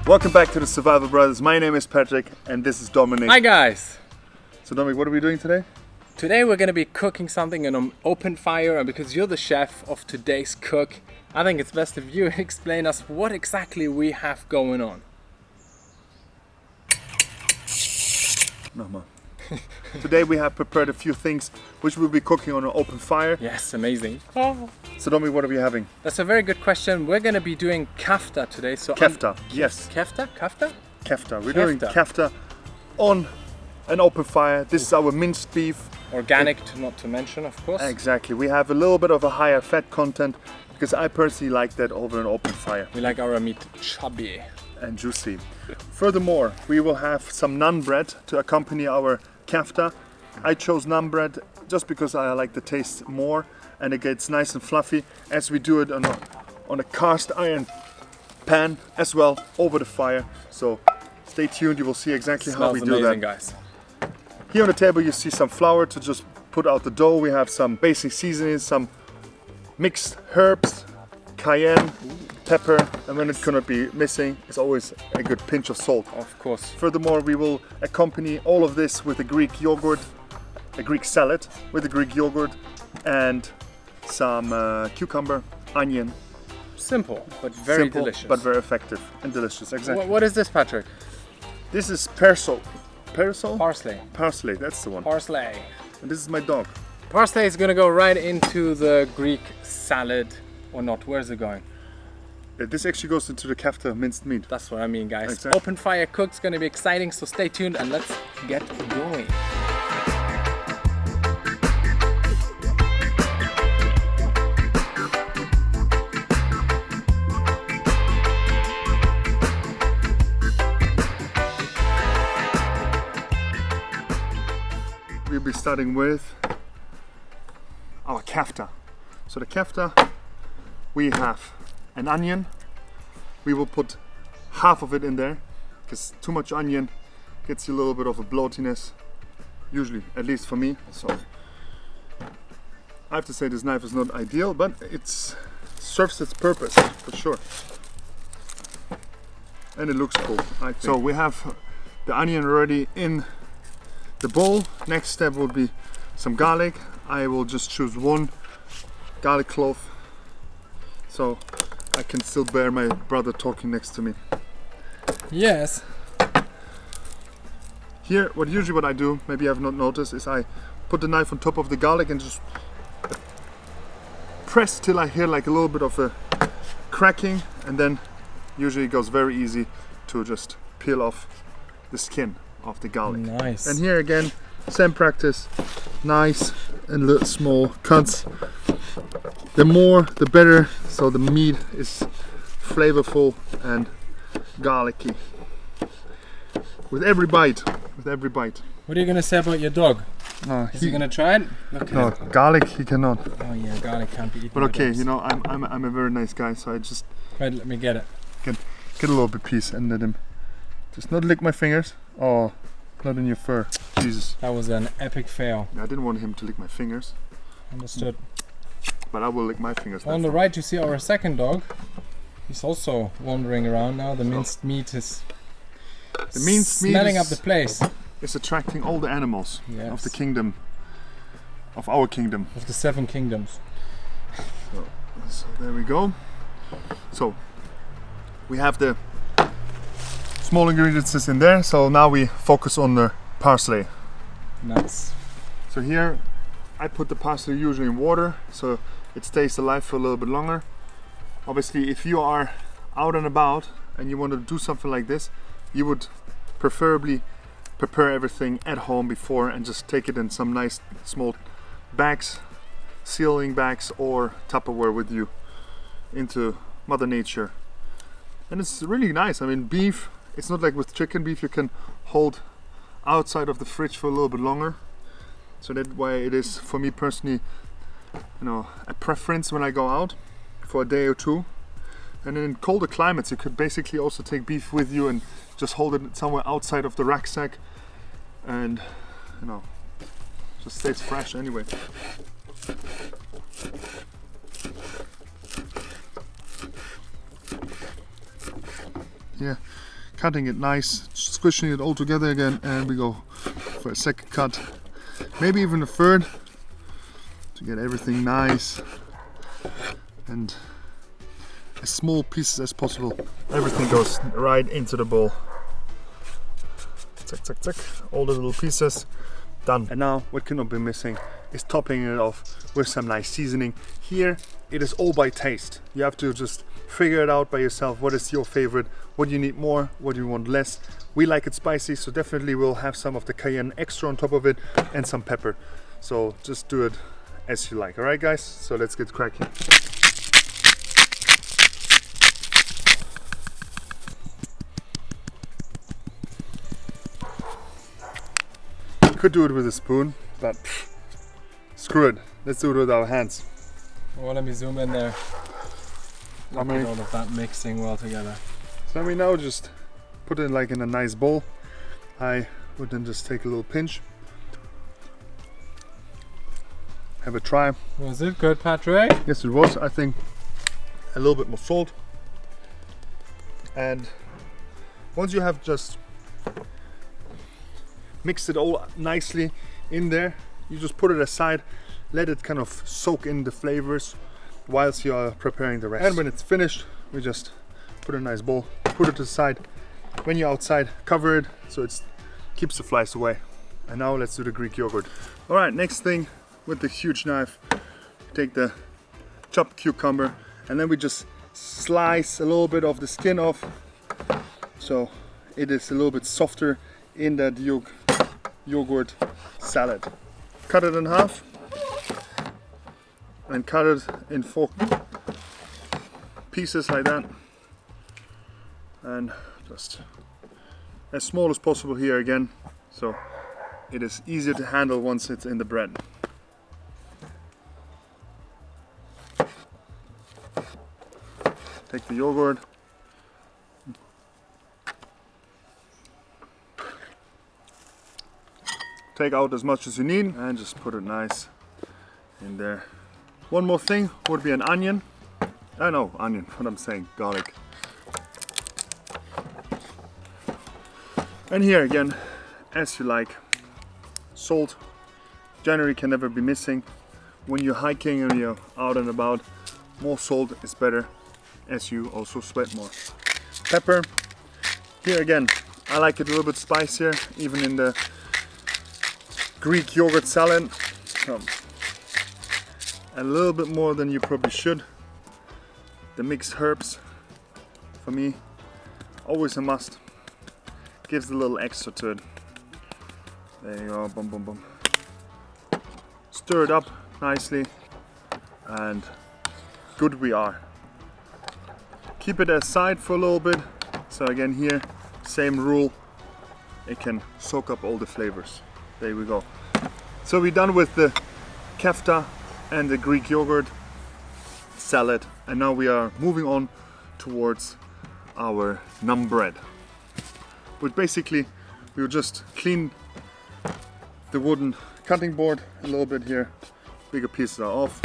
Welcome back to the Survival Brothers. My name is Patrick and this is Dominic. Hi guys! So Dominic, what are we doing today? Today we're going to be cooking something in an open fire, and because you're the chef of today's cook, I think it's best if you explain us what exactly we have going on. No more. Today we have prepared a few things which we'll be cooking on an open fire. Yes, amazing. Oh. So Dominic, what are we having? That's a very good question. We're going to be doing kefta today. So Kefta, yes. Kefta? Kefta? Kefta. We're doing kefta on an open fire. This is our minced beef. Organic, not to mention, of course. Exactly. We have a little bit of a higher fat content because I personally like that over an open fire. We like our meat chubby and juicy. Furthermore, we will have some naan bread to accompany our kefta. I chose naan bread just because I like the taste more and it gets nice and fluffy as we do it on a cast iron pan as well over the fire. So stay tuned, you will see exactly how we do that. Guys. Here on the table you see some flour to just put out the dough. We have some basic seasonings, some mixed herbs, cayenne, pepper, and when it cannot be missing, it's always a good pinch of salt. Of course. Furthermore, we will accompany all of this with a Greek yogurt, a Greek salad with a Greek yogurt, and some cucumber, onion. Simple, but very delicious. But very effective and delicious, exactly. What is this, Patrick? This is parsley. Parsley. Parsley, that's the one. Parsley. And this is my dog. Parsley is going to go right into the Greek salad, or not. Where's it going? This actually goes into the kefta minced meat. That's what I mean, guys. Exactly. Open fire cook's going to be exciting, so stay tuned and let's get going. We'll be starting with our kefta. So the kefta, we have an onion. We will put half of it in there because too much onion gets you a little bit of a bloatiness, usually, at least for me. So I have to say this knife is not ideal, but it serves its purpose for sure. And it looks cool, I think. So we have the onion already in the bowl. Next step will be some garlic. I will just choose one garlic clove so I can still bear my brother talking next to me. Yes. Here, what I do, maybe you have not noticed, is I put the knife on top of the garlic and just press till I hear like a little bit of a cracking, and then usually it goes very easy to just peel off the skin of the garlic. Nice. And here again, same practice, nice and little small cuts. The more the better, so the meat is flavorful and garlicky with every bite. What are you gonna say about your dog? Is he gonna try it? No, garlic he cannot. Oh yeah, garlic can't be eaten. But okay, you know, I'm a very nice guy, so I just Right, let me get it. Get a little bit piece and let him just not lick my fingers. Oh, not in your fur. Jesus. That was an epic fail. I didn't want him to lick my fingers. Understood. But I will lick my fingers. On the right you see our second dog. He's also wandering around now. The minced meat is smelling up the place. It's attracting all the animals of the kingdom, of our kingdom. Of the 7 kingdoms. So there we go. So we have the small ingredients in there. So now we focus on the parsley. Nice. So here I put the parsley usually in water so it stays alive for a little bit longer. Obviously, if you are out and about and you want to do something like this, you would preferably prepare everything at home before and just take it in some nice small bags, sealing bags or Tupperware with you into Mother Nature. And it's really nice. I mean, beef, it's not like with chicken. Beef you can hold outside of the fridge for a little bit longer. So that's why it is, for me personally, you know, a preference when I go out for a day or two. And in colder climates you could basically also take beef with you and just hold it somewhere outside of the rucksack, and you know, just stays fresh anyway. Yeah, cutting it nice, squishing it all together again, and we go for a second cut, maybe even a third, to get everything nice and as small pieces as possible. Everything goes right into the bowl. Zack, zack, zack. All the little pieces done. And now what cannot be missing is topping it off with some nice seasoning. Here it is all by taste. You have to just figure it out by yourself. What is your favorite? What do you need more? What do you want less? We like it spicy, so definitely we'll have some of the cayenne extra on top of it and some pepper. So just do it as you like. All right, guys. So let's get cracking. Could do it with a spoon, but screw it. Let's do it with our hands. Well, let me zoom in there. Look at all of that mixing well together. So let me now just put it like in a nice bowl. I would then just take a little pinch. Have a try. Was it good, Patrick? Yes, it was. I think a little bit more salt. And once you have just mixed it all nicely in there, you just put it aside, let it kind of soak in the flavors whilst you are preparing the rest. And when it's finished, we just put a nice bowl, put it to the side. When you're outside, cover it so it keeps the flies away. And now let's do the Greek yogurt. All right, next thing, with the huge knife, take the chopped cucumber, and then we just slice a little bit of the skin off so it is a little bit softer in that yogurt salad. Cut it in half and cut it in 4 pieces like that, and just as small as possible here again, so it is easier to handle once it's in the bread. Take the yogurt, take out as much as you need, and just put it nice in there. One more thing would be an onion. No, onion, what I'm saying, garlic. And here again, as you like. Salt, generally can never be missing. When you're hiking and you're out and about, more salt is better, as you also sweat more. Pepper, here again, I like it a little bit spicier, even in the Greek yogurt salad. A little bit more than you probably should. The mixed herbs, for me, always a must. Gives a little extra to it. There you go, boom, boom, boom. Stir it up nicely, and good we are. Keep it aside for a little bit. So again here, same rule. It can soak up all the flavors. There we go. So we're done with the kefta and the Greek yogurt salad, and now we are moving on towards our naan bread. But basically we'll just clean the wooden cutting board a little bit here. Bigger pieces are off.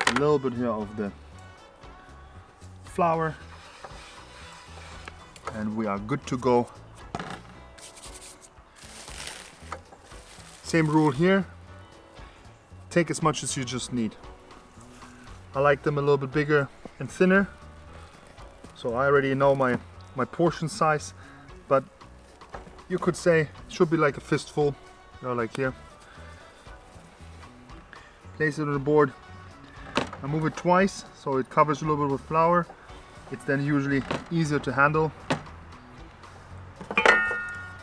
A little bit here of the flour, and we are good to go. Same rule here. Take as much as you just need. I like them a little bit bigger and thinner, so I already know my portion size, but you could say it should be like a fistful, you know, like here. Place it on the board. I move it twice so it covers a little bit with flour. It's then usually easier to handle.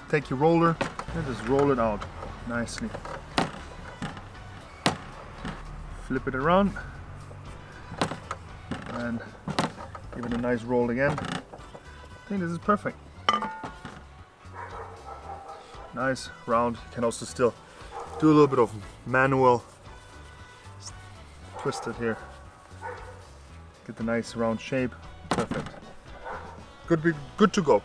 Take your roller and just roll it out nicely. Flip it around and give it a nice roll again. I think this is perfect. Nice round. You can also still do a little bit of manual twist it here. Get the nice round shape. Perfect. Good to go.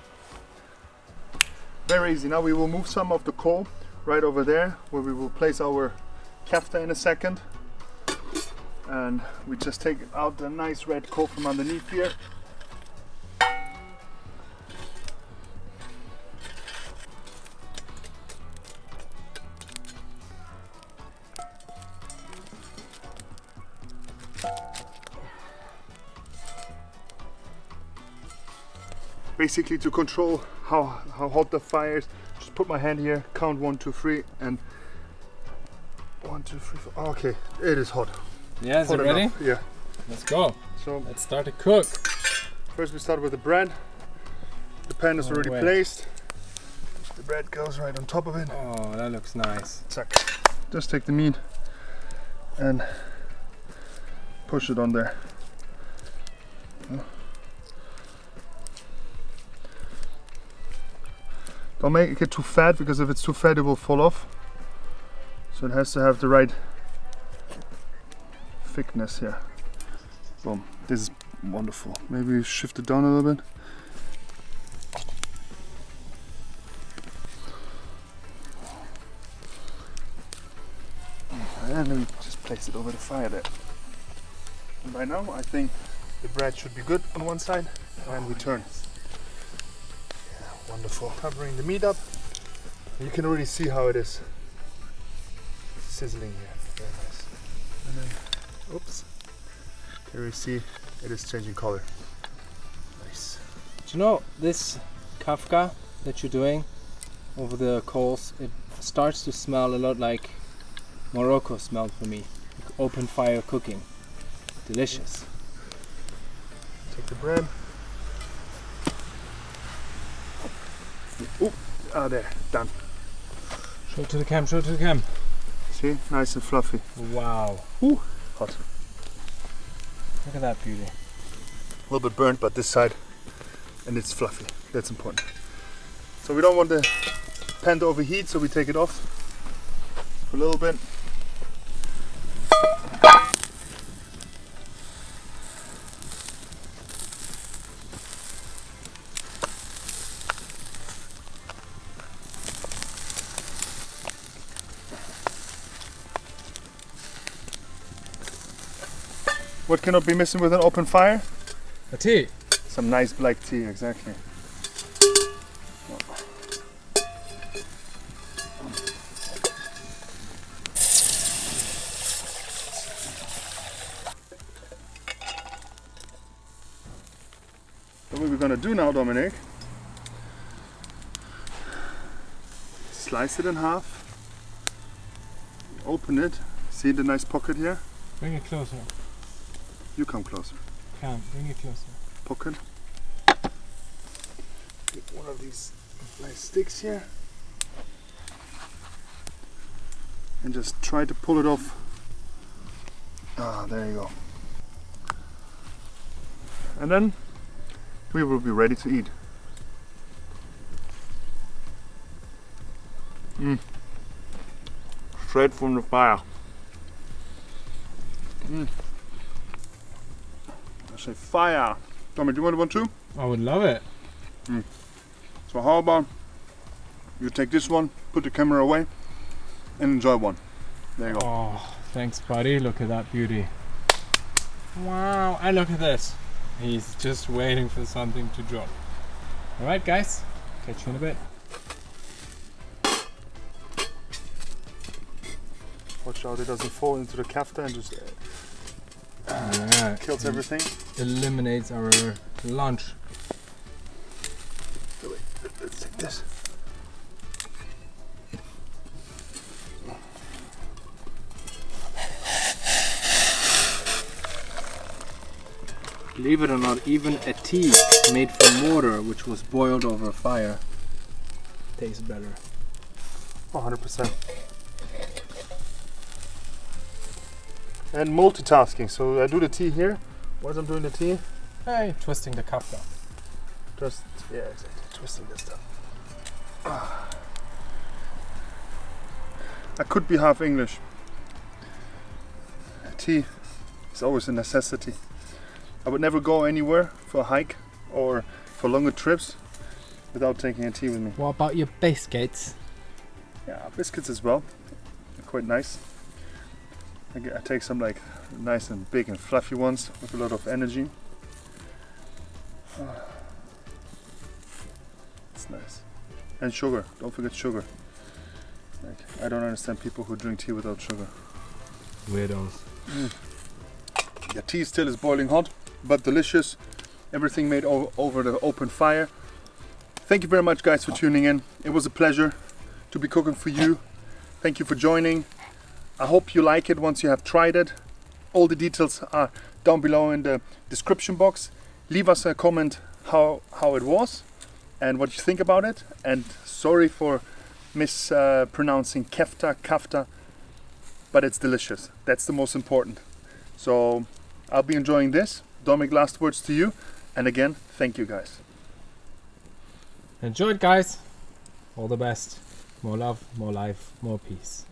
Very easy. Now we will move some of the coal right over there where we will place our kefta in a second. And we just take out the nice red coal from underneath here. basically to control how hot the fire is. Just put my hand here, count 1, 2, 3, and 1, 2, 3, 4. Oh, okay, it is hot. Yeah, is it Hot ready? enough. Yeah. Let's go. So Let's start to cook. first we start with the bread. The pan is already wait. placed. The bread goes right on top of it. Oh, that looks nice. Zack. Just take the meat and push it on there. Don't make it too fat, because if it's too fat it will fall off. So it has to have the right thickness here. Boom. This is wonderful. Maybe shift it down a little bit. And then we just place it over the fire there. And by now I think the bread should be good on one side, and we turn. Yeah, wonderful. Covering the meat up. You can already see how it is sizzling here. Very nice. And then, oops. Here we see it is changing color. Nice. Do you know this Kefta that you're doing over the coals? It starts to smell a lot like Morocco smelled for me. Like open fire cooking. Delicious. Take the bread. Oh, ah, there, done. Show it to the cam, show it to the cam. See, nice and fluffy. Wow. Ooh, hot. Look at that beauty. A little bit burnt, but this side, and it's fluffy. That's important. So we don't want the pan to overheat, so we take it off for a little bit. What cannot be missing with an open fire? A tea. Some nice black tea, exactly. So what we're gonna do now, Dominic, slice it in half, open it, see the nice pocket here? Bring it closer. You come closer. Cam, bring it closer. Pocket. Get one of these nice sticks here and just try to pull it off. Ah, there you go. And then we will be ready to eat. Straight from the fire. I say fire. Tommy, do you want one too? I would love it. So how about you take this one, put the camera away, and enjoy one. There you go. Oh, thanks buddy. Look at that beauty. Wow, and look at this. He's just waiting for something to drop. Alright guys, catch you in a bit. Watch out it doesn't fall into the kefta and just kills everything. Eliminates our lunch. So wait, let's take this. Believe it or not, even a tea made from water which was boiled over a fire tastes better. 100%. And multitasking, so I do the tea here. Whilst I'm doing the tea, Hey, twisting the Kefta. just, yeah, exactly, twisting this stuff. I could be half English. Tea is always a necessity. I would never go anywhere for a hike or for longer trips without taking a tea with me. What about your biscuits? Yeah, biscuits as well. They're quite nice. I take some like nice and big and fluffy ones with a lot of energy. It's nice. And sugar, don't forget sugar. Like, I don't understand people who drink tea without sugar. Weirdos. The tea still is boiling hot, but delicious. Everything made over the open fire. Thank you very much, guys, for tuning in. It was a pleasure to be cooking for you. Thank you for joining. I hope you like it once you have tried it. All the details are down below in the description box. Leave us a comment how it was and what you think about it. And sorry for mispronouncing kefta, but it's delicious. That's the most important. So I'll be enjoying this. Dominic, last words to you. And again, thank you, guys. Enjoy it, guys. All the best. More love, more life, more peace.